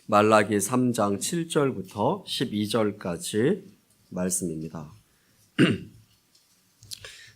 말라기 3장 7절부터 12절까지 말씀입니다.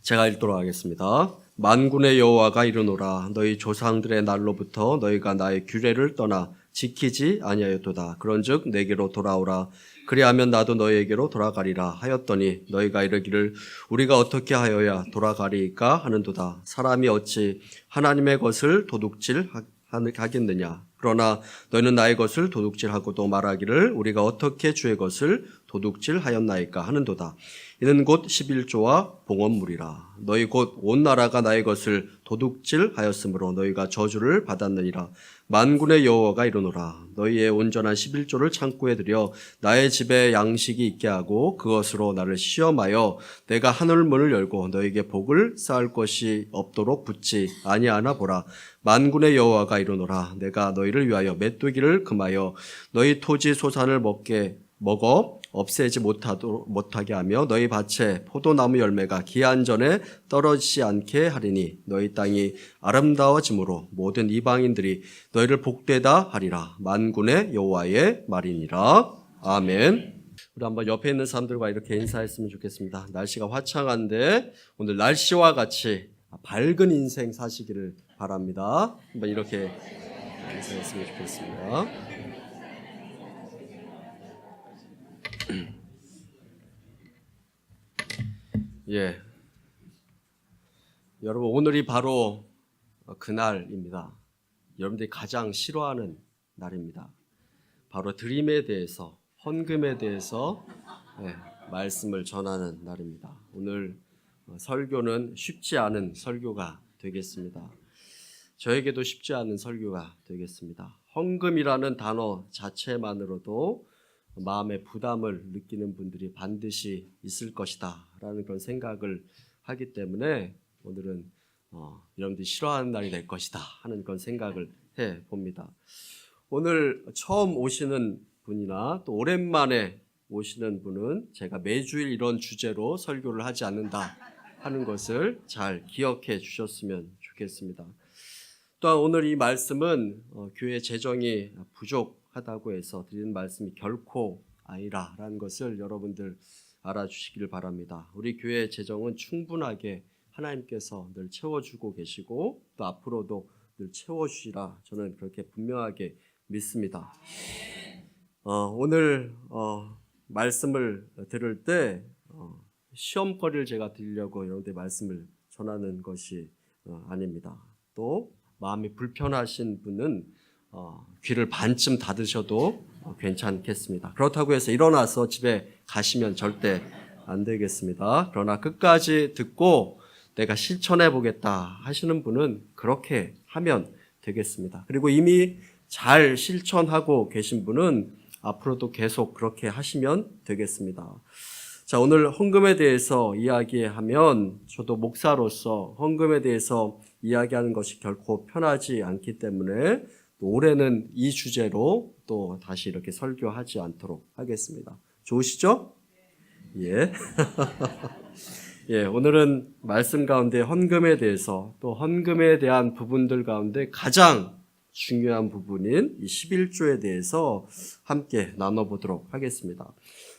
제가 읽도록 하겠습니다. 만군의 여호와가 이르노라. 너희 조상들의 날로부터 너희가 나의 규례를 떠나 지키지 아니하였도다. 그런즉 내게로 돌아오라. 그리하면 나도 너희에게로 돌아가리라 하였더니 너희가 이르기를 우리가 어떻게 하여야 돌아가리까 하는도다. 사람이 어찌 하나님의 것을 도둑질하겠느냐. 그러나 너희는 나의 것을 도둑질하고도 말하기를 우리가 어떻게 주의 것을 도둑질하였나이까 하는도다. 이는 곧 11조와 봉헌물이라. 너희 곧 온 나라가 나의 것을 도둑질하였으므로 너희가 저주를 받았느니라. 만군의 여호와가 이르노라. 너희의 온전한 11조를 창고에 들여 나의 집에 양식이 있게 하고 그것으로 나를 시험하여 내가 하늘문을 열고 너희에게 복을 쌓을 것이 없도록 붙지 아니하나 보라. 만군의 여호와가 이르노라. 내가 너희를 위하여 메뚜기를 금하여 너희 토지 소산을 먹어 없애지 못하게 하며 너희 밭에 포도나무 열매가 기한 전에 떨어지지 않게 하리니 너희 땅이 아름다워짐으로 모든 이방인들이 너희를 복되다 하리라. 만군의 여호와의 말이니라. 아멘. 우리 한번 옆에 있는 사람들과 이렇게 인사했으면 좋겠습니다. 날씨가 화창한데 오늘 날씨와 같이 밝은 인생 사시기를 바랍니다. 한번 이렇게 인사했으면 좋겠습니다. 예, 여러분 오늘이 바로 그날입니다. 여러분들이 가장 싫어하는 날입니다. 바로 드림에 대해서, 헌금에 대해서 말씀을 전하는 날입니다. 오늘 설교는 쉽지 않은 설교가 되겠습니다. 저에게도 쉽지 않은 설교가 되겠습니다. 헌금이라는 단어 자체만으로도 마음의 부담을 느끼는 분들이 반드시 있을 것이다 라는 그런 생각을 하기 때문에 오늘은 여러분들이 싫어하는 날이 될 것이다 하는 그런 생각을 해봅니다. 오늘 처음 오시는 분이나 또 오랜만에 오시는 분은 제가 매주일 이런 주제로 설교를 하지 않는다 하는 것을 잘 기억해 주셨으면 좋겠습니다. 또한 오늘 이 말씀은 교회 재정이 부족하다고 해서 드리는 말씀이 결코 아니라라는 것을 여러분들 알아주시기를 바랍니다. 우리 교회 재정은 충분하게 하나님께서 늘 채워주고 계시고 또 앞으로도 늘 채워주시라 저는 그렇게 분명하게 믿습니다. 오늘 말씀을 들을 때 시험거리를 제가 드리려고 여러분들 말씀을 전하는 것이 아닙니다. 또 마음이 불편하신 분은 귀를 반쯤 닫으셔도 괜찮겠습니다. 그렇다고 해서 일어나서 집에 가시면 절대 안 되겠습니다. 그러나 끝까지 듣고 내가 실천해 보겠다 하시는 분은 그렇게 하면 되겠습니다. 그리고 이미 잘 실천하고 계신 분은 앞으로도 계속 그렇게 하시면 되겠습니다. 자, 오늘 헌금에 대해서 이야기하면 저도 목사로서 헌금에 대해서 이야기하는 것이 결코 편하지 않기 때문에 올해는 이 주제로 또 다시 이렇게 설교하지 않도록 하겠습니다. 좋으시죠? 예. 예, 오늘은 말씀 가운데 헌금에 대해서 또 헌금에 대한 부분들 가운데 가장 중요한 부분인 이 11조에 대해서 함께 나눠보도록 하겠습니다.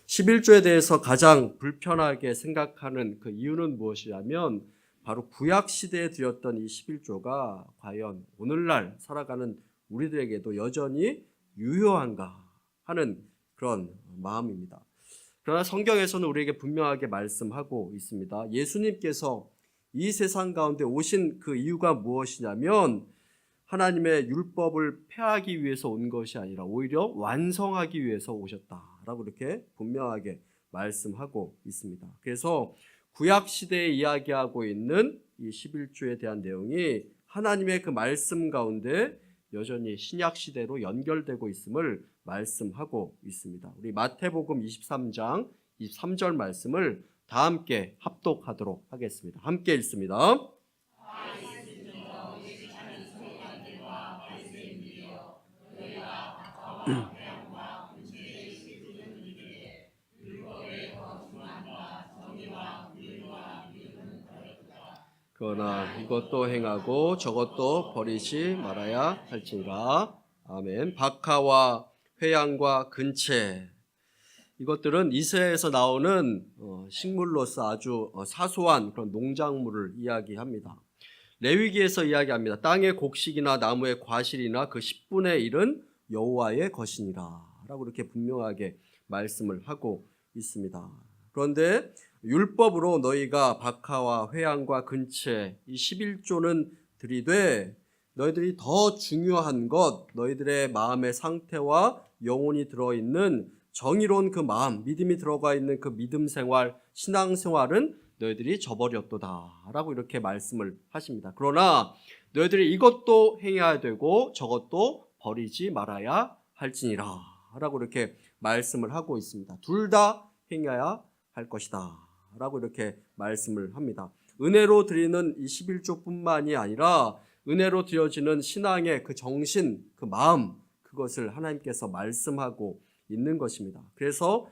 11조에 대해서 가장 불편하게 생각하는 그 이유는 무엇이냐면 바로 구약시대에 드렸던 이 11조가 과연 오늘날 살아가는 우리들에게도 여전히 유효한가 하는 그런 마음입니다. 그러나 성경에서는 우리에게 분명하게 말씀하고 있습니다. 예수님께서 이 세상 가운데 오신 그 이유가 무엇이냐면 하나님의 율법을 폐하기 위해서 온 것이 아니라 오히려 완성하기 위해서 오셨다라고 이렇게 분명하게 말씀하고 있습니다. 그래서 구약시대에 이야기하고 있는 이 11조에 대한 내용이 하나님의 그 말씀 가운데 여전히 신약시대로 연결되고 있음을 말씀하고 있습니다. 우리 마태복음 23장 23절 말씀을 다 함께 합독하도록 하겠습니다. 함께 읽습니다. 그러나 이것도 행하고 저것도 버리지 말아야 할지니라. 아멘. 박하와 회양과 근체, 이것들은 이새에서 나오는 식물로서 아주 사소한 그런 농작물을 이야기합니다. 레위기에서 이야기합니다. 땅의 곡식이나 나무의 과실이나 그 10분의 1은 여호와의 것이니라 라고 이렇게 분명하게 말씀을 하고 있습니다. 그런데 율법으로 너희가 박하와 회양과 근체 이 11조는 들이되 너희들이 더 중요한 것, 너희들의 마음의 상태와 영혼이 들어있는 정의로운 그 마음, 믿음이 들어가 있는 그 믿음 생활, 신앙 생활은 너희들이 저버렸도다 라고 이렇게 말씀을 하십니다. 그러나 너희들이 이것도 행해야 되고 저것도 버리지 말아야 할지니라 라고 이렇게 말씀을 하고 있습니다. 둘 다 행해야 할 것이다 라고 이렇게 말씀을 합니다. 은혜로 드리는 이 11조뿐만이 아니라 은혜로 드려지는 신앙의 그 정신, 그 마음, 그것을 하나님께서 말씀하고 있는 것입니다. 그래서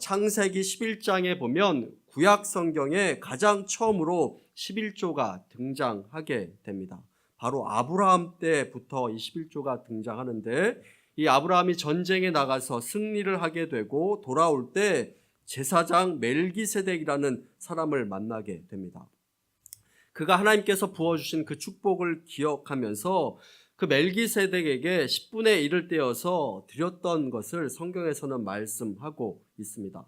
창세기 11장에 보면 구약 성경에 가장 처음으로 11조가 등장하게 됩니다. 바로 아브라함 때부터 이 11조가 등장하는데, 이 아브라함이 전쟁에 나가서 승리를 하게 되고 돌아올 때 제사장 멜기세덱이라는 사람을 만나게 됩니다. 그가 하나님께서 부어주신 그 축복을 기억하면서 그 멜기세덱에게 10분의 1을 떼어서 드렸던 것을 성경에서는 말씀하고 있습니다.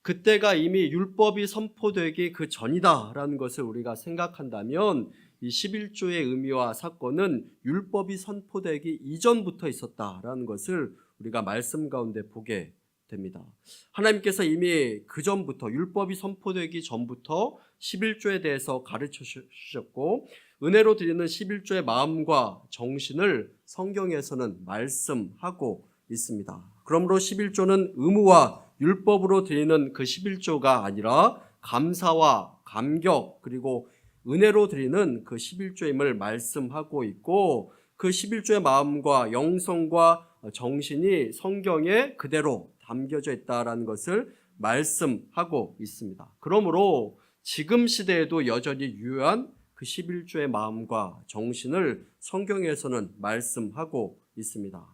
그때가 이미 율법이 선포되기 그 전이다라는 것을 우리가 생각한다면 이 11조의 의미와 사건은 율법이 선포되기 이전부터 있었다라는 것을 우리가 말씀 가운데 보게 됩니다. 하나님께서 이미 그 전부터, 율법이 선포되기 전부터 11조에 대해서 가르쳐 주셨고, 은혜로 드리는 11조의 마음과 정신을 성경에서는 말씀하고 있습니다. 그러므로 11조는 의무와 율법으로 드리는 그 11조가 아니라 감사와 감격 그리고 은혜로 드리는 그 11조임을 말씀하고 있고, 그 11조의 마음과 영성과 정신이 성경에 그대로 담겨져 있다라는 것을 말씀하고 있습니다. 그러므로 지금 시대에도 여전히 유효한 그 11조의 마음과 정신을 성경에서는 말씀하고 있습니다.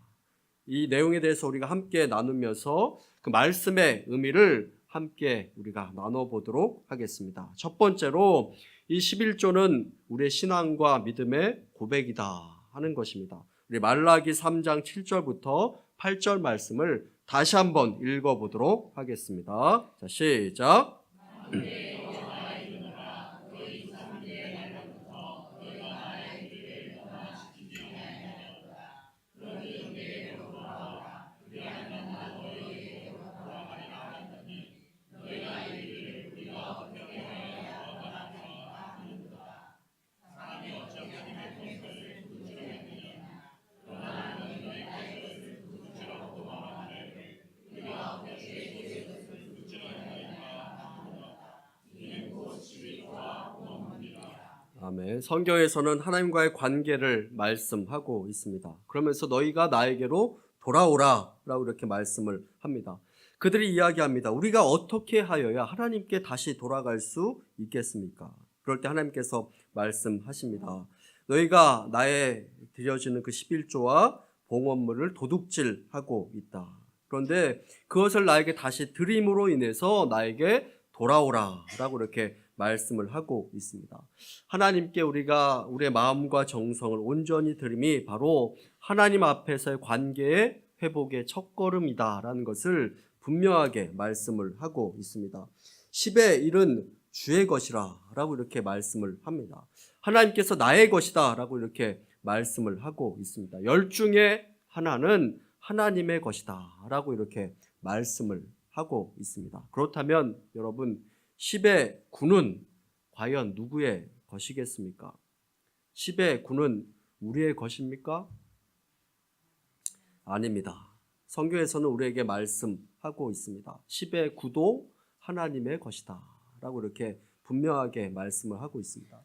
이 내용에 대해서 우리가 함께 나누면서 그 말씀의 의미를 함께 우리가 나눠보도록 하겠습니다. 첫 번째로 이 11조는 우리의 신앙과 믿음의 고백이다 하는 것입니다. 우리 말라기 3장 7절부터 8절 말씀을 다시 한번 읽어보도록 하겠습니다. 자, 시작. 아멘. 성경에서는 하나님과의 관계를 말씀하고 있습니다. 그러면서 너희가 나에게로 돌아오라 라고 이렇게 말씀을 합니다. 그들이 이야기합니다. 우리가 어떻게 하여야 하나님께 다시 돌아갈 수 있겠습니까? 그럴 때 하나님께서 말씀하십니다. 너희가 나에 드려지는 그 11조와 봉헌물을 도둑질하고 있다. 그런데 그것을 나에게 다시 드림으로 인해서 나에게 돌아오라 라고 이렇게 말씀을 하고 있습니다. 하나님께 우리가 우리의 마음과 정성을 온전히 드림이 바로 하나님 앞에서의 관계의 회복의 첫걸음이다라는 것을 분명하게 말씀을 하고 있습니다. 10의 1은 주의 것이라 라고 이렇게 말씀을 합니다. 하나님께서 나의 것이다 라고 이렇게 말씀을 하고 있습니다. 10 중에 하나는 하나님의 것이다 라고 이렇게 말씀을 하고 있습니다. 그렇다면 여러분 10의 9는 과연 누구의 것이겠습니까? 10의 9는 우리의 것입니까? 아닙니다. 성경에서는 우리에게 말씀하고 있습니다. 10의 9도 하나님의 것이다 라고 이렇게 분명하게 말씀을 하고 있습니다.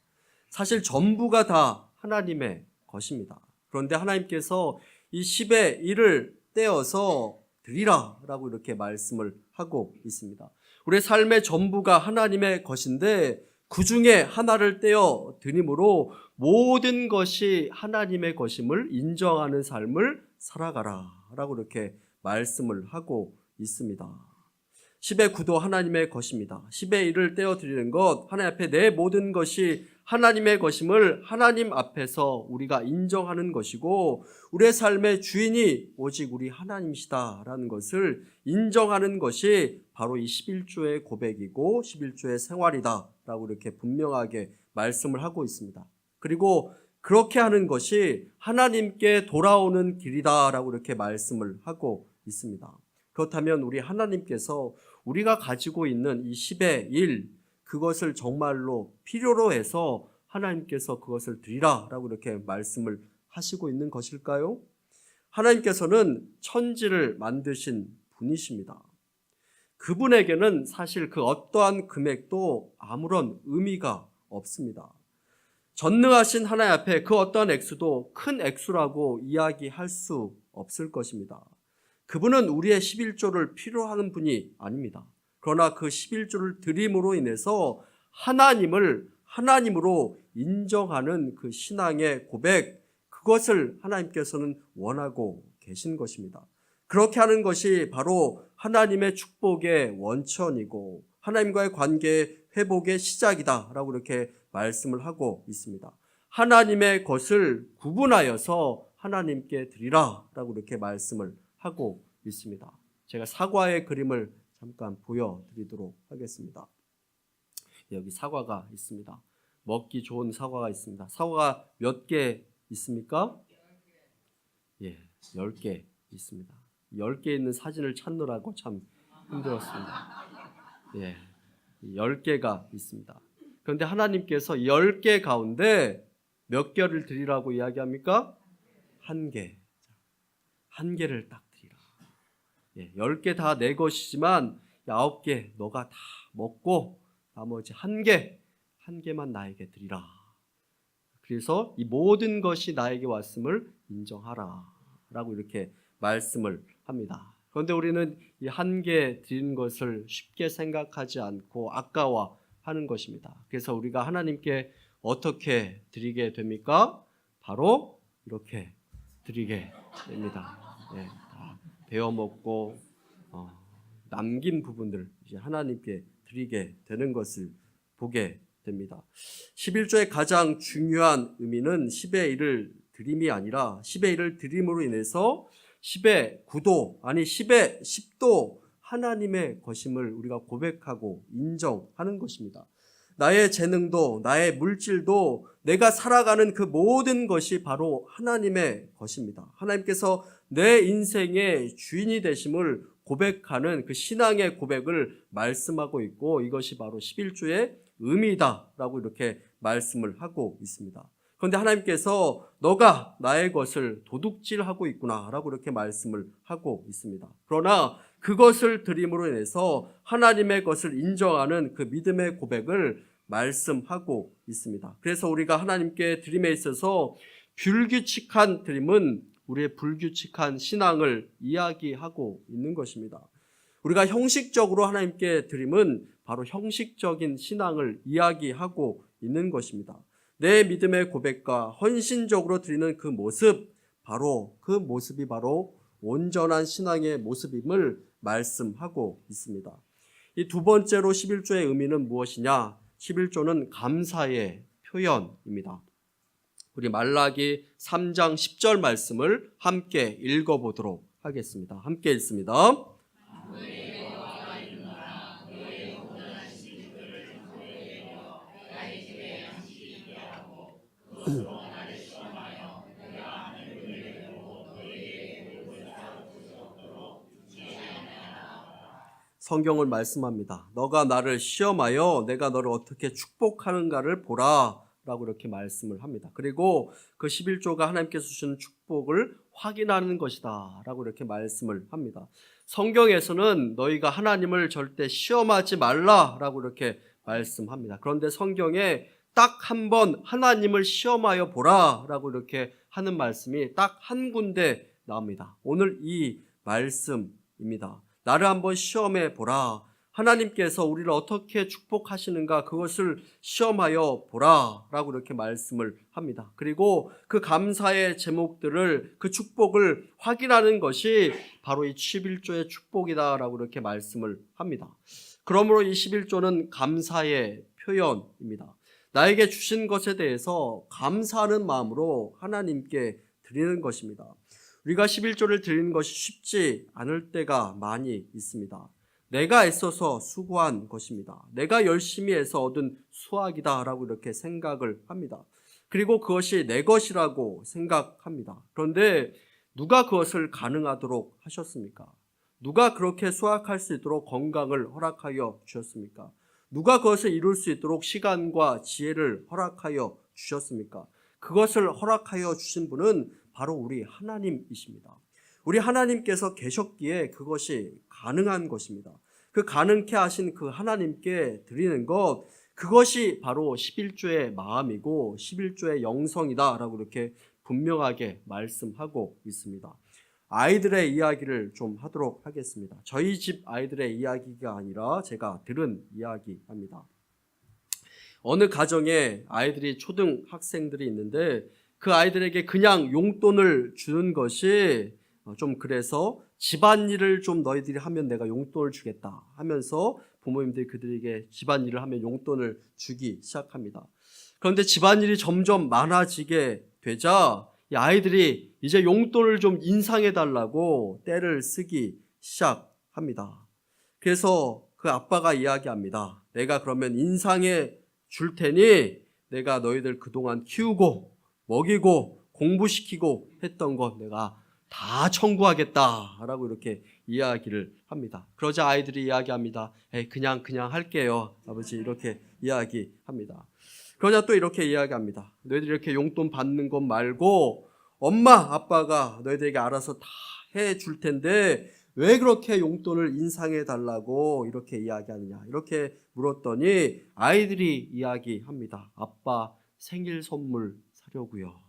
사실 전부가 다 하나님의 것입니다. 그런데 하나님께서 이 10의 1을 떼어서 드리라 라고 이렇게 말씀을 하고 있습니다. 우리의 삶의 전부가 하나님의 것인데 그 중에 하나를 떼어 드림으로 모든 것이 하나님의 것임을 인정하는 삶을 살아가라 라고 이렇게 말씀을 하고 있습니다. 10의 구도 하나님의 것입니다. 10의 1을 떼어드리는 것, 하나님 앞에 내 모든 것이 하나님의 것임을 하나님 앞에서 우리가 인정하는 것이고, 우리의 삶의 주인이 오직 우리 하나님이시다라는 것을 인정하는 것이 바로 이 11조의 고백이고 11조의 생활이다라고 이렇게 분명하게 말씀을 하고 있습니다. 그리고 그렇게 하는 것이 하나님께 돌아오는 길이다라고 이렇게 말씀을 하고 있습니다. 그렇다면 우리 하나님께서 우리가 가지고 있는 이 10의 1, 그것을 정말로 필요로 해서 하나님께서 그것을 드리라라고 이렇게 말씀을 하시고 있는 것일까요? 하나님께서는 천지를 만드신 분이십니다. 그분에게는 사실 그 어떠한 금액도 아무런 의미가 없습니다. 전능하신 하나님 앞에 그 어떠한 액수도 큰 액수라고 이야기할 수 없을 것입니다. 그분은 우리의 11조를 필요하는 분이 아닙니다. 그러나 그 11조를 드림으로 인해서 하나님을 하나님으로 인정하는 그 신앙의 고백, 그것을 하나님께서는 원하고 계신 것입니다. 그렇게 하는 것이 바로 하나님의 축복의 원천이고 하나님과의 관계의 회복의 시작이다라고 이렇게 말씀을 하고 있습니다. 하나님의 것을 구분하여서 하나님께 드리라라고 이렇게 말씀을 하고 있습니다. 제가 사과의 그림을 잠깐 보여드리도록 하겠습니다. 여기 사과가 있습니다. 먹기 좋은 사과가 있습니다. 사과가 몇 개 있습니까? 10개 있습니다. 10개 있는 사진을 찾느라고 참 힘들었습니다. 10개가 있습니다. 그런데 하나님께서 10개 가운데 몇 개를 드리라고 이야기합니까? 1개. 1개를 딱 드리라. 10개 다 내 것이지만 9개 너가 다 먹고 나머지 1개만 나에게 드리라. 그래서 이 모든 것이 나에게 왔음을 인정하라 라고 이렇게 말씀을 합니다. 그런데 우리는 이 1개 드리는 것을 쉽게 생각하지 않고 아까워하는 것입니다. 그래서 우리가 하나님께 어떻게 드리게 됩니까? 바로 이렇게 드리게 됩니다. 다 베어 먹고 남긴 부분들 이제 하나님께 드리게 되는 것을 보게 됩니다. 11조의 가장 중요한 의미는 10의 1을 드림이 아니라 10의 1을 드림으로 인해서 10의 9도 아니 10의 10도 하나님의 것임을 우리가 고백하고 인정하는 것입니다. 나의 재능도 나의 물질도 내가 살아가는 그 모든 것이 바로 하나님의 것입니다. 하나님께서 내 인생의 주인이 되심을 고백하는 그 신앙의 고백을 말씀하고 있고 이것이 바로 11조의 의미다라고 이렇게 말씀을 하고 있습니다. 그런데 하나님께서 너가 나의 것을 도둑질하고 있구나라고 이렇게 말씀을 하고 있습니다. 그러나 그것을 드림으로 인해서 하나님의 것을 인정하는 그 믿음의 고백을 말씀하고 있습니다. 그래서 우리가 하나님께 드림에 있어서 불규칙한 드림은 우리의 불규칙한 신앙을 이야기하고 있는 것입니다. 우리가 형식적으로 하나님께 드림은 바로 형식적인 신앙을 이야기하고 있는 것입니다. 내 믿음의 고백과 헌신적으로 드리는 그 모습, 바로 그 모습이 바로 온전한 신앙의 모습임을 말씀하고 있습니다. 이 두 번째로 11조의 의미는 무엇이냐? 11조는 감사의 표현입니다. 우리 말라기 3장 10절 말씀을 함께 읽어보도록 하겠습니다. 함께 읽습니다. 성경을 말씀합니다. 너가 나를 시험하여 내가 너를 어떻게 축복하는가를 보라 라고 이렇게 말씀을 합니다. 그리고 그 11조가 하나님께서 주시는 축복을 확인하는 것이다 라고 이렇게 말씀을 합니다. 성경에서는 너희가 하나님을 절대 시험하지 말라 라고 이렇게 말씀합니다. 그런데 성경에 딱 한 번 하나님을 시험하여 보라 라고 이렇게 하는 말씀이 딱 한 군데 나옵니다. 오늘 이 말씀입니다. 나를 한번 시험해 보라. 하나님께서 우리를 어떻게 축복하시는가 그것을 시험하여 보라 라고 이렇게 말씀을 합니다. 그리고 그 감사의 제목들을, 그 축복을 확인하는 것이 바로 이 11조의 축복이다 라고 이렇게 말씀을 합니다. 그러므로 이 11조는 감사의 표현입니다. 나에게 주신 것에 대해서 감사하는 마음으로 하나님께 드리는 것입니다. 우리가 11조를 드리는 것이 쉽지 않을 때가 많이 있습니다. 내가 애써서 수고한 것입니다. 내가 열심히 해서 얻은 수확이다 라고 이렇게 생각을 합니다. 그리고 그것이 내 것이라고 생각합니다. 그런데 누가 그것을 가능하도록 하셨습니까? 누가 그렇게 수확할 수 있도록 건강을 허락하여 주셨습니까? 누가 그것을 이룰 수 있도록 시간과 지혜를 허락하여 주셨습니까? 그것을 허락하여 주신 분은 바로 우리 하나님이십니다. 우리 하나님께서 계셨기에 그것이 가능한 것입니다. 그 가능케 하신 그 하나님께 드리는 것, 그것이 바로 11조의 마음이고 11조의 영성이다 라고 이렇게 분명하게 말씀하고 있습니다. 아이들의 이야기를 좀 하도록 하겠습니다. 저희 집 아이들의 이야기가 아니라 제가 들은 이야기입니다. 어느 가정에 아이들이 초등학생들이 있는데 그 아이들에게 그냥 용돈을 주는 것이 좀 그래서 집안일을 좀 너희들이 하면 내가 용돈을 주겠다 하면서 부모님들이 그들에게 집안일을 하면 용돈을 주기 시작합니다. 그런데 집안일이 점점 많아지게 되자 이 아이들이 이제 용돈을 좀 인상해 달라고 떼를 쓰기 시작합니다. 그래서 그 아빠가 이야기합니다. 내가 그러면 인상해 줄 테니 내가 너희들 그동안 키우고 먹이고 공부시키고 했던 것 내가 다 청구하겠다라고 이렇게 이야기를 합니다. 그러자 아이들이 이야기합니다. 그냥 할게요. 아버지 이렇게 이야기합니다. 그러자 또 이렇게 이야기합니다. 너희들이 이렇게 용돈 받는 것 말고 엄마 아빠가 너희들에게 알아서 다 해줄 텐데 왜 그렇게 용돈을 인상해 달라고 이렇게 이야기하느냐 이렇게 물었더니 아이들이 이야기합니다. 아빠 생일 선물 사려고요.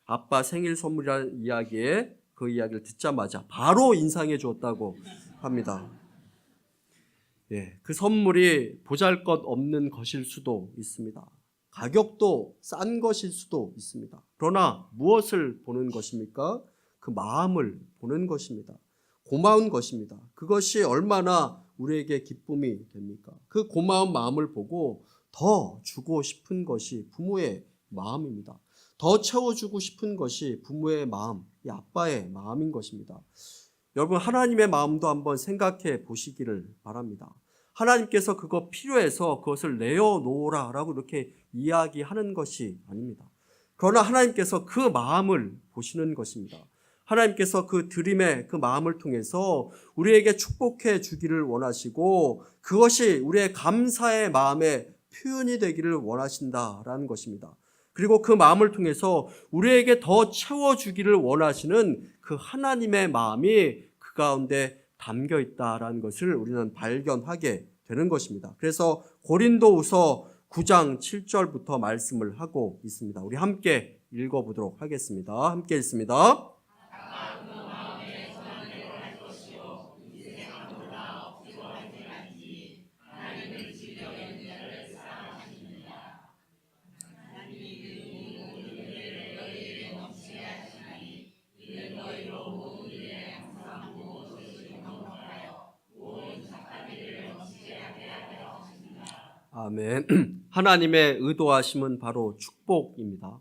아빠 생일 선물이라는 이야기에 그 이야기를 듣자마자 바로 인상해 주었다고 합니다. 그 선물이 보잘것없는 것일 수도 있습니다. 가격도 싼 것일 수도 있습니다. 그러나 무엇을 보는 것입니까? 그 마음을 보는 것입니다. 고마운 것입니다. 그것이 얼마나 우리에게 기쁨이 됩니까? 그 고마운 마음을 보고 더 주고 싶은 것이 부모의 마음입니다. 더 채워주고 싶은 것이 부모의 마음, 이 아빠의 마음인 것입니다. 여러분 하나님의 마음도 한번 생각해 보시기를 바랍니다. 하나님께서 그거 필요해서 그것을 내어놓으라 라고 이렇게 이야기하는 것이 아닙니다. 그러나 하나님께서 그 마음을 보시는 것입니다. 하나님께서 그 드림의 그 마음을 통해서 우리에게 축복해 주기를 원하시고 그것이 우리의 감사의 마음의 표현이 되기를 원하신다라는 것입니다. 그리고 그 마음을 통해서 우리에게 더 채워주기를 원하시는 그 하나님의 마음이 그 가운데 담겨 있다라는 것을 우리는 발견하게 되는 것입니다. 그래서 고린도후서 9장 7절부터 말씀을 하고 있습니다. 우리 함께 읽어보도록 하겠습니다. 함께 읽습니다. 아멘. 하나님의 의도하심은 바로 축복입니다.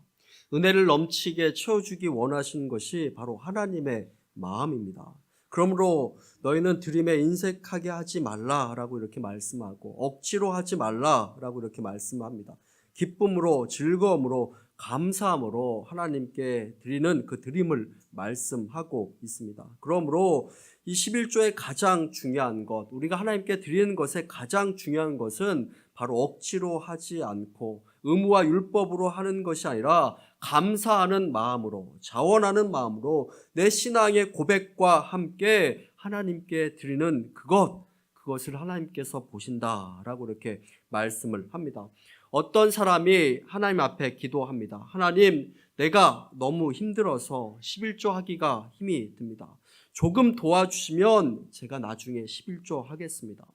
은혜를 넘치게 채워주기 원하시는 것이 바로 하나님의 마음입니다. 그러므로 너희는 드림에 인색하게 하지 말라라고 이렇게 말씀하고 억지로 하지 말라라고 이렇게 말씀합니다. 기쁨으로 즐거움으로 감사함으로 하나님께 드리는 그 드림을 말씀하고 있습니다. 그러므로 이 11조의 가장 중요한 것, 우리가 하나님께 드리는 것의 가장 중요한 것은 바로 억지로 하지 않고 의무와 율법으로 하는 것이 아니라 감사하는 마음으로, 자원하는 마음으로 내 신앙의 고백과 함께 하나님께 드리는 그것을 하나님께서 보신다라고 이렇게 말씀을 합니다. 어떤 사람이 하나님 앞에 기도합니다. 하나님, 내가 너무 힘들어서 11조 하기가 힘이 듭니다. 조금 도와주시면 제가 나중에 11조 하겠습니다.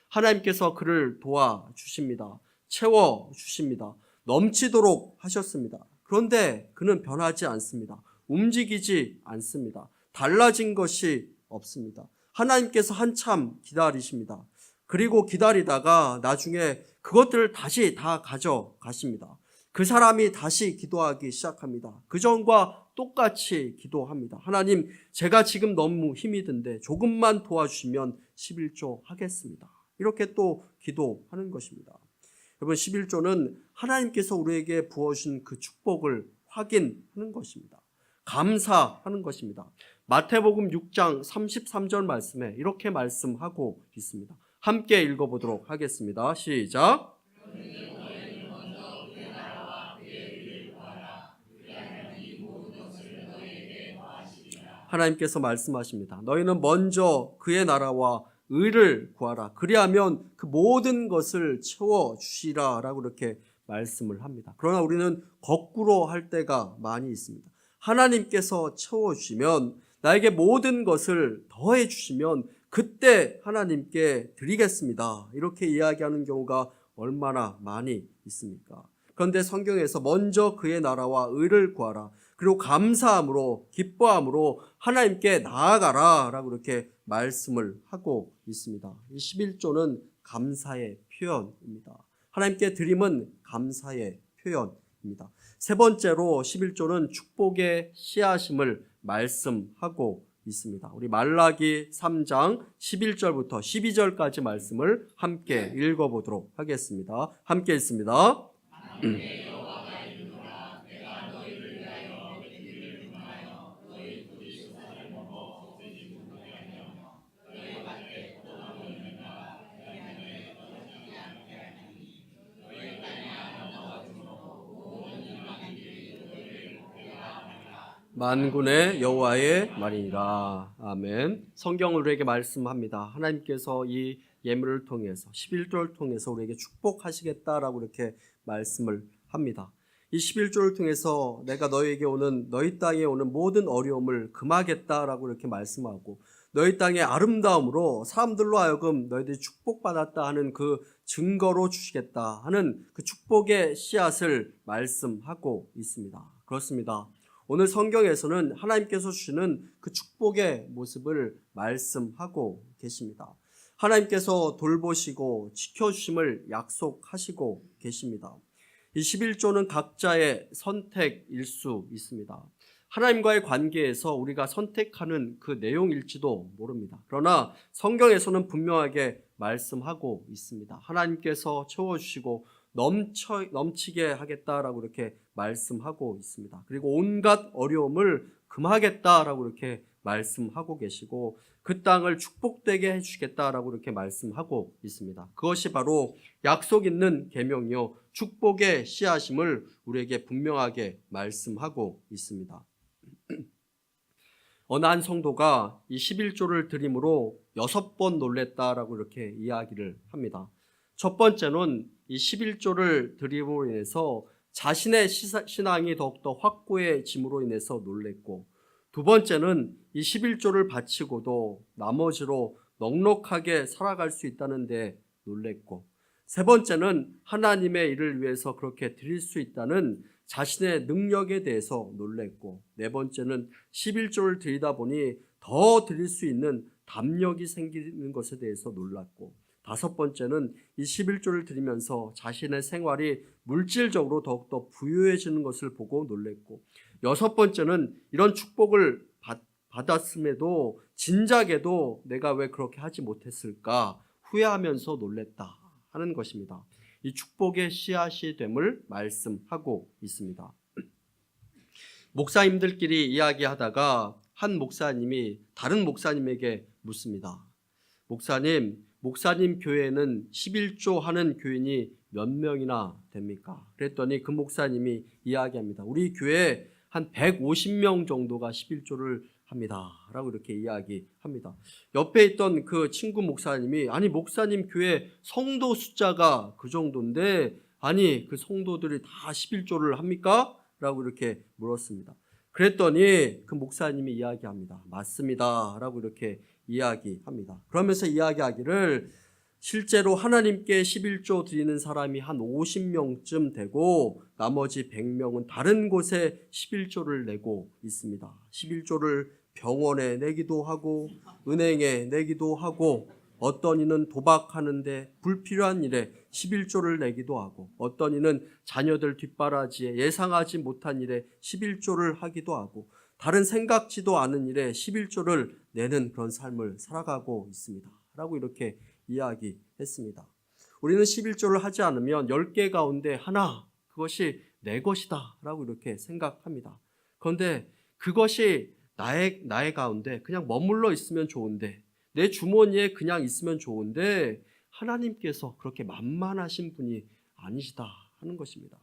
하나님께서 그를 도와주십니다. 채워주십니다. 넘치도록 하셨습니다. 그런데 그는 변하지 않습니다. 움직이지 않습니다. 달라진 것이 없습니다. 하나님께서 한참 기다리십니다. 그리고 기다리다가 나중에 그것들을 다시 다 가져가십니다. 그 사람이 다시 기도하기 시작합니다. 그전과 똑같이 기도합니다. 하나님, 제가 지금 너무 힘이 든데 조금만 도와주시면 11조 하겠습니다. 이렇게 또 기도하는 것입니다. 여러분, 11조는 하나님께서 우리에게 부어주신 그 축복을 확인하는 것입니다. 감사하는 것입니다. 마태복음 6장 33절 말씀에 이렇게 말씀하고 있습니다. 함께 읽어보도록 하겠습니다. 시작. 하나님께서 말씀하십니다. 너희는 먼저 그의 나라와 의를 구하라. 그리하면 그 모든 것을 채워주시라 라고 이렇게 말씀을 합니다. 그러나 우리는 거꾸로 할 때가 많이 있습니다. 하나님께서 채워주시면, 나에게 모든 것을 더해 주시면 그때 하나님께 드리겠습니다. 이렇게 이야기하는 경우가 얼마나 많이 있습니까? 그런데 성경에서 먼저 그의 나라와 의를 구하라. 그리고 감사함으로, 기뻐함으로 하나님께 나아가라 라고 이렇게 말씀을 하고 있습니다. 이 11조는 감사의 표현입니다. 하나님께 드림은 감사의 표현입니다. 세 번째로 11조는 축복의 씨앗임을 말씀하고 있습니다. 우리 말라기 3장 11절부터 12절까지 말씀을 함께 읽어보도록 하겠습니다. 함께 읽습니다. 만군의 여호와의 말이니라. 아멘. 성경은 우리에게 말씀합니다. 하나님께서 이 예물을 통해서, 11조를 통해서 우리에게 축복하시겠다라고 이렇게 말씀을 합니다. 이 11조를 통해서 내가 너희 땅에 오는 모든 어려움을 금하겠다라고 이렇게 말씀하고, 너희 땅의 아름다움으로 사람들로 하여금 너희들이 축복받았다 하는 그 증거로 주시겠다 하는 그 축복의 씨앗을 말씀하고 있습니다. 그렇습니다. 오늘 성경에서는 하나님께서 주시는 그 축복의 모습을 말씀하고 계십니다. 하나님께서 돌보시고 지켜주심을 약속하시고 계십니다. 이 11조는 각자의 선택일 수 있습니다. 하나님과의 관계에서 우리가 선택하는 그 내용일지도 모릅니다. 그러나 성경에서는 분명하게 말씀하고 있습니다. 하나님께서 채워주시고 넘치게 하겠다라고 이렇게 말씀하고 있습니다. 그리고 온갖 어려움을 금하겠다라고 이렇게 말씀하고 계시고, 그 땅을 축복되게 해주시겠다라고 이렇게 말씀하고 있습니다. 그것이 바로 약속 있는 계명이요 축복의 씨앗임을 우리에게 분명하게 말씀하고 있습니다. 어느 한 성도가 이 11조를 드림으로 6번 놀랬다라고 이렇게 이야기를 합니다. 첫 번째는 이 11조를 드림으로 인해서 자신의 신앙이 더욱더 확고해짐으로 인해서 놀랬고, 두 번째는 이 11조를 바치고도 나머지로 넉넉하게 살아갈 수 있다는 데 놀랬고, 세 번째는 하나님의 일을 위해서 그렇게 드릴 수 있다는 자신의 능력에 대해서 놀랬고, 네 번째는 11조를 드리다 보니 더 드릴 수 있는 담력이 생기는 것에 대해서 놀랐고, 다섯 번째는 이 11조를 드리면서 자신의 생활이 물질적으로 더욱더 부유해지는 것을 보고 놀랬고, 여섯 번째는 이런 축복을 받았음에도 진작에도 내가 왜 그렇게 하지 못했을까 후회하면서 놀랬다 하는 것입니다. 이 축복의 씨앗이 됨을 말씀하고 있습니다. 목사님들끼리 이야기하다가 한 목사님이 다른 목사님에게 묻습니다. 목사님 교회에는 11조 하는 교인이 몇 명이나 됩니까? 그랬더니 그 목사님이 이야기합니다. 우리 교회에 한 150명 정도가 11조를 합니다 라고 이렇게 이야기합니다. 옆에 있던 그 친구 목사님이, 아니 목사님 교회 성도 숫자가 그 정도인데 아니 그 성도들이 다 11조를 합니까? 라고 이렇게 물었습니다. 그랬더니 그 목사님이 이야기합니다. 맞습니다 라고 이렇게 이야기합니다. 그러면서 이야기하기를 실제로 하나님께 11조 드리는 사람이 한 50명쯤 되고 나머지 100명은 다른 곳에 11조를 내고 있습니다. 11조를 병원에 내기도 하고 은행에 내기도 하고 어떤 이는 도박하는데 불필요한 일에 11조를 내기도 하고 어떤 이는 자녀들 뒷바라지에 예상하지 못한 일에 11조를 하기도 하고 다른 생각지도 않은 일에 11조를 내는 그런 삶을 살아가고 있습니다 라고 이렇게 이야기했습니다. 우리는 11조를 하지 않으면 10개 가운데 하나, 그것이 내 것이다 라고 이렇게 생각합니다. 그런데 그것이 나의 가운데 그냥 머물러 있으면 좋은데, 내 주머니에 그냥 있으면 좋은데 하나님께서 그렇게 만만하신 분이 아니시다 하는 것입니다.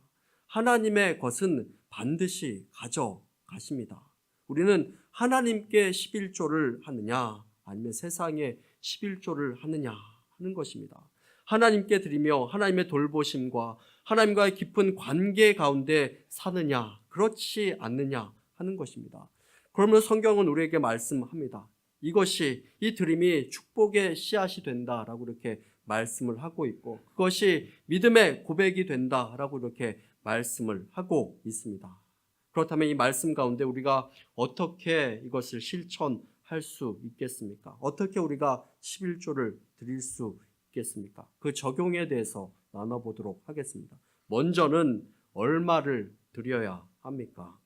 하나님의 것은 반드시 가져가십니다. 우리는 하나님께 11조를 하느냐 아니면 세상에 11조를 하느냐 하는 것입니다. 하나님께 드리며 하나님의 돌보심과 하나님과의 깊은 관계 가운데 사느냐 그렇지 않느냐 하는 것입니다. 그러면 성경은 우리에게 말씀합니다. 이것이, 이 드림이 축복의 씨앗이 된다라고 이렇게 말씀을 하고 있고 그것이 믿음의 고백이 된다라고 이렇게 말씀을 하고 있습니다. 그렇다면 이 말씀 가운데 우리가 어떻게 이것을 실천할 수 있겠습니까? 어떻게 우리가 11조를 드릴 수 있겠습니까? 그 적용에 대해서 나눠보도록 하겠습니다. 먼저는 얼마를 드려야 합니까?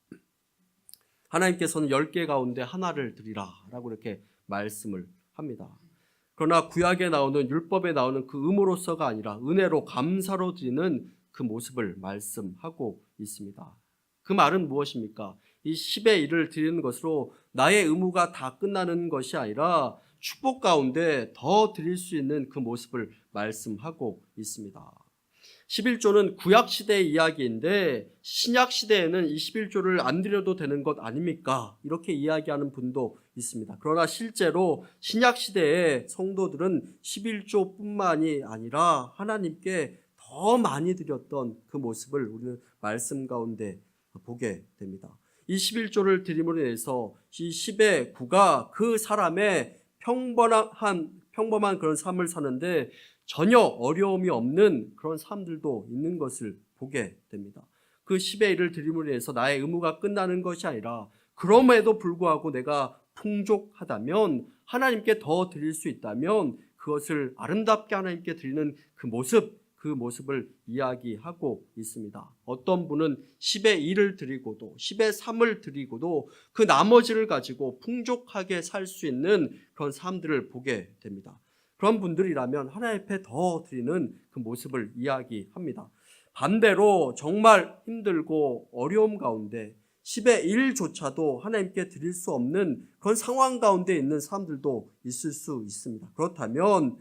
하나님께서는 10개 가운데 하나를 드리라 라고 이렇게 말씀을 합니다. 그러나 구약에 나오는, 율법에 나오는 그 의무로서가 아니라 은혜로 감사로 드리는 그 모습을 말씀하고 있습니다. 그 말은 무엇입니까? 이 10의 1을 드리는 것으로 나의 의무가 다 끝나는 것이 아니라 축복 가운데 더 드릴 수 있는 그 모습을 말씀하고 있습니다. 11조는 구약시대의 이야기인데 신약시대에는 이 11조를 안 드려도 되는 것 아닙니까? 이렇게 이야기하는 분도 있습니다. 그러나 실제로 신약시대의 성도들은 11조뿐만이 아니라 하나님께 더 많이 드렸던 그 모습을 우리는 말씀 가운데 보게 됩니다. 이 11조를 드림으로 인해서 이 10의 9가 그 사람의 평범한 그런 삶을 사는데 전혀 어려움이 없는 그런 사람들도 있는 것을 보게 됩니다. 그 10의 1을 드림으로 인해서 나의 의무가 끝나는 것이 아니라 그럼에도 불구하고 내가 풍족하다면, 하나님께 더 드릴 수 있다면 그것을 아름답게 하나님께 드리는 그 모습을 이야기하고 있습니다. 어떤 분은 10의 1을 드리고도 10의 3을 드리고도 그 나머지를 가지고 풍족하게 살 수 있는 그런 삶들을 보게 됩니다. 그런 분들이라면 하나님 앞에 더 드리는 그 모습을 이야기합니다. 반대로 정말 힘들고 어려움 가운데 10의 1조차도 하나님께 드릴 수 없는 그런 상황 가운데 있는 사람들도 있을 수 있습니다. 그렇다면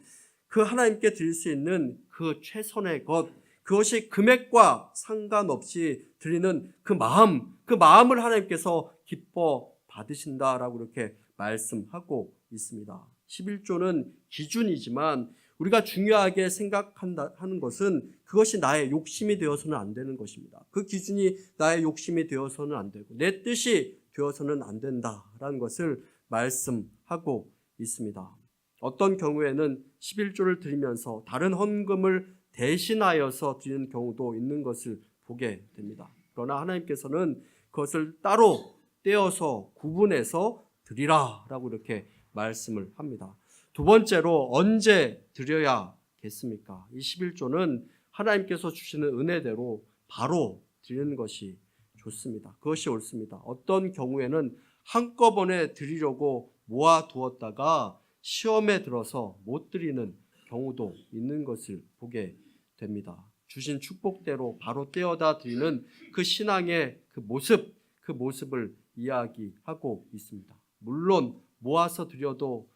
그 하나님께 드릴 수 있는 그 최선의 것, 그것이 금액과 상관없이 드리는 그 마음을 하나님께서 기뻐 받으신다라고 이렇게 말씀하고 있습니다. 11조는 기준이지만 우리가 중요하게 생각하는 것은 그것이 나의 욕심이 되어서는 안 되는 것입니다. 그 기준이 나의 욕심이 되어서는 안 되고 내 뜻이 되어서는 안 된다라는 것을 말씀하고 있습니다. 어떤 경우에는 11조를 드리면서 다른 헌금을 대신하여서 드리는 경우도 있는 것을 보게 됩니다. 그러나 하나님께서는 그것을 따로 떼어서 구분해서 드리라라고 이렇게 말씀을 합니다. 두 번째로 언제 드려야겠습니까? 이 11조는 하나님께서 주시는 은혜대로 바로 드리는 것이 좋습니다. 그것이 옳습니다. 어떤 경우에는 한꺼번에 드리려고 모아두었다가 시험에 들어서 못 드리는 경우도 있는 것을 보게 됩니다. 주신 축복대로 바로 떼어다 드리는 그 신앙의 그 모습을 이야기하고 있습니다. 물론 모아서 드려도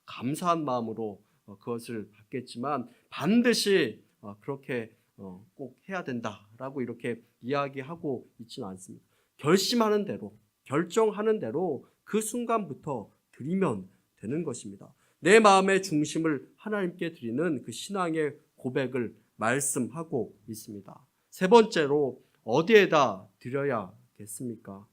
감사한 마음으로 그것을 받겠지만 반드시 그렇게 꼭 해야 된다라고 이렇게 이야기하고 있지는 않습니다. 결심하는 대로, 결정하는 대로 그 순간부터 드리면 되는 것입니다. 내 마음의 중심을 하나님께 드리는 그 신앙의 고백을 말씀하고 있습니다. 세 번째로 어디에다 드려야겠습니까?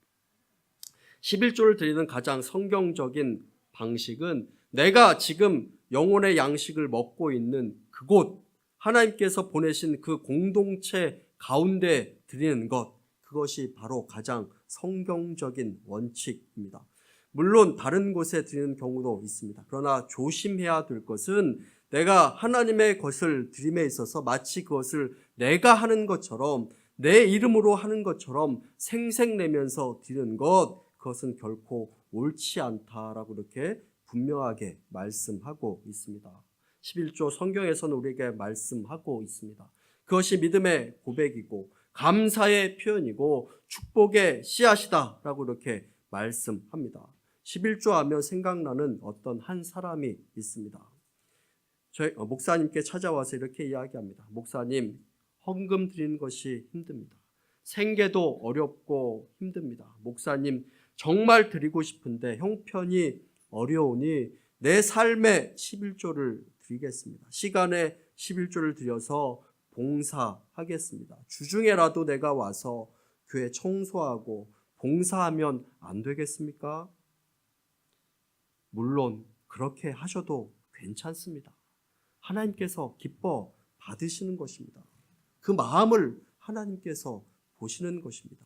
11조를 드리는 가장 성경적인 방식은 내가 지금 영혼의 양식을 먹고 있는 그곳, 하나님께서 보내신 그 공동체 가운데 드리는 것, 그것이 바로 가장 성경적인 원칙입니다. 물론 다른 곳에 드리는 경우도 있습니다. 그러나 조심해야 될 것은 내가 하나님의 것을 드림에 있어서 마치 그것을 내가 하는 것처럼, 내 이름으로 하는 것처럼 생색내면서 드리는 것, 그것은 결코 옳지 않다라고 이렇게 분명하게 말씀하고 있습니다. 11조 성경에서는 우리에게 말씀하고 있습니다. 그것이 믿음의 고백이고 감사의 표현이고 축복의 씨앗이다라고 이렇게 말씀합니다. 11조 하면 생각나는 어떤 한 사람이 있습니다. 저희 목사님께 찾아와서 이렇게 이야기합니다. 목사님, 헌금 드리는 것이 힘듭니다. 생계도 어렵고 힘듭니다. 목사님, 정말 드리고 싶은데 형편이 어려우니 내 삶에 11조를 드리겠습니다. 시간에 11조를 드려서 봉사하겠습니다. 주중에라도 내가 와서 교회 청소하고 봉사하면 안 되겠습니까? 물론 그렇게 하셔도 괜찮습니다. 하나님께서 기뻐 받으시는 것입니다. 그 마음을 하나님께서 보시는 것입니다.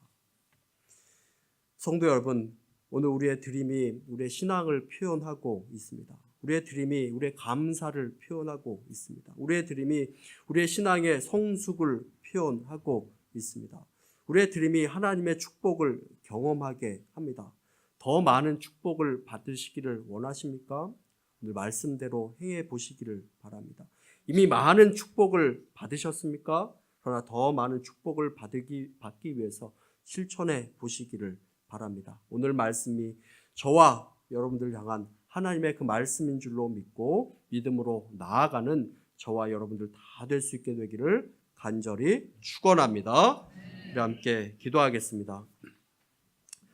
성도 여러분, 오늘 우리의 드림이 우리의 신앙을 표현하고 있습니다. 우리의 드림이 우리의 감사를 표현하고 있습니다. 우리의 드림이 우리의 신앙의 성숙을 표현하고 있습니다. 우리의 드림이 하나님의 축복을 경험하게 합니다. 더 많은 축복을 받으시기를 원하십니까? 오늘 말씀대로 행해 보시기를 바랍니다. 이미 많은 축복을 받으셨습니까? 그러나 더 많은 축복을 받기 위해서 실천해 보시기를 바랍니다. 오늘 말씀이 저와 여러분들 향한 하나님의 그 말씀인 줄로 믿고 믿음으로 나아가는 저와 여러분들 다 될 수 있게 되기를 간절히 축원합니다. 우리 함께 기도하겠습니다.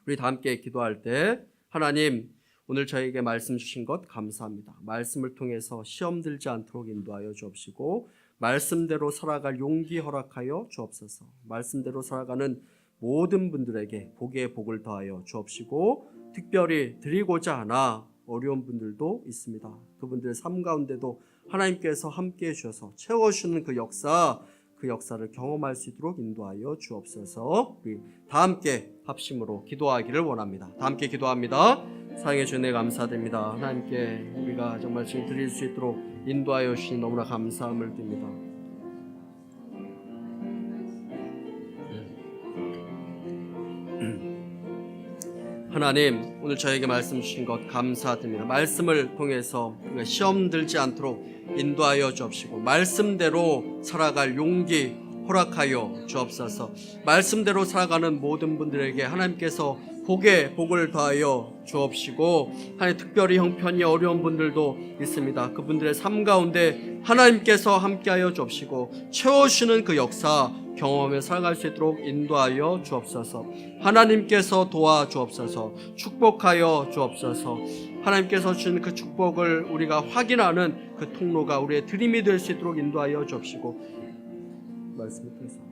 우리 다 함께 기도할 때 하나님, 오늘 저에게 말씀 주신 것 감사합니다. 말씀을 통해서 시험 들지 않도록 인도하여 주옵시고 말씀대로 살아갈 용기 허락하여 주옵소서. 말씀대로 살아가는 모든 분들에게 복의 복을 더하여 주옵시고 특별히 드리고자 하나 어려운 분들도 있습니다. 그분들의 삶 가운데도 하나님께서 함께해 주셔서 채워주시는 그 역사를 경험할 수 있도록 인도하여 주옵소서. 우리 다 함께 합심으로 기도하기를 원합니다. 다 함께 기도합니다. 사랑해 주신 애 감사드립니다. 하나님께 우리가 정말 지금 드릴 수 있도록 인도하여 주시니 너무나 감사함을 드립니다. 하나님, 오늘 저에게 말씀 주신 것 감사드립니다. 말씀을 통해서 우리가 시험 들지 않도록 인도하여 주옵시고 말씀대로 살아갈 용기 허락하여 주옵소서. 말씀대로 살아가는 모든 분들에게 하나님께서 복의 복을 더하여 주옵시고 하나님, 특별히 형편이 어려운 분들도 있습니다. 그분들의 삶 가운데 하나님께서 함께하여 주옵시고 채워주시는 그 역사 경험하며 살아갈 수 있도록 인도하여 주옵소서. 하나님께서 도와주옵소서. 축복하여 주옵소서. 하나님께서 주신 그 축복을 우리가 확인하는 그 통로가 우리의 드림이 될 수 있도록 인도하여 주옵시고 말씀을 통해서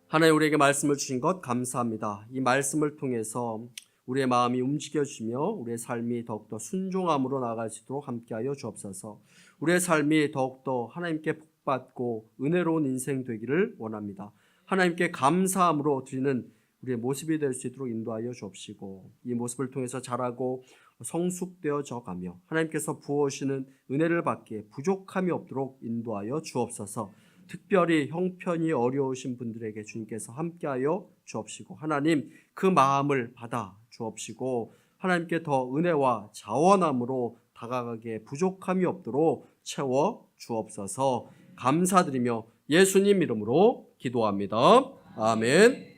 하나님, 우리에게 말씀을 주신 것 감사합니다. 이 말씀을 통해서 우리의 마음이 움직여지며 우리의 삶이 더욱더 순종함으로 나아갈 수 있도록 함께하여 주옵소서. 우리의 삶이 더욱더 하나님께 복받고 은혜로운 인생 되기를 원합니다. 하나님께 감사함으로 드리는 우리의 모습이 될 수 있도록 인도하여 주옵시고 이 모습을 통해서 자라고 성숙되어져 가며 하나님께서 부어주시는 은혜를 받기에 부족함이 없도록 인도하여 주옵소서. 특별히 형편이 어려우신 분들에게 주님께서 함께하여 주옵시고 하나님, 그 마음을 받아 주옵시고 하나님께 더 은혜와 자원함으로 다가가기에 부족함이 없도록 채워 주옵소서. 감사드리며 예수님 이름으로 기도합니다. 아멘.